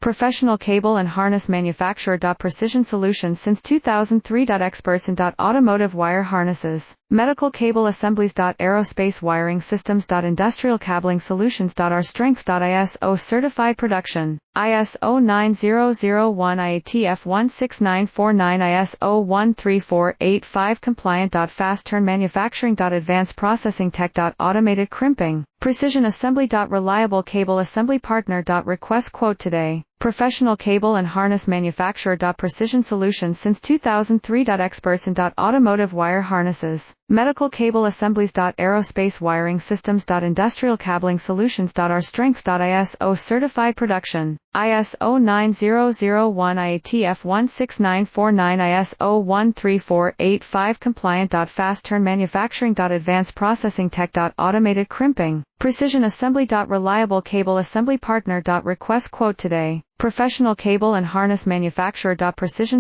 Professional cable and harness manufacturer. Precision solutions since 2003. Experts in automotive wire harnesses, medical cable assemblies. Aerospace wiring systems. Industrial cabling solutions. Our strengths. ISO certified production, ISO 9001 IATF 16949 ISO 13485 compliant. Fast turn manufacturing. Advanced processing tech. Automated crimping, precision assembly. Reliable cable assembly partner. Request quote today. Professional cable and harness manufacturer. Precision solutions since 2003. Experts in automotive wire harnesses, medical cable assemblies. Aerospace wiring systems. Industrial cabling solutions. Our strengths. ISO certified production, ISO 9001 IATF 16949 ISO 13485 compliant. Fast turn manufacturing. Advanced processing tech. Automated crimping, precision assembly. Reliable cable assembly partner. Request quote today. Professional cable and harness manufacturer. Precision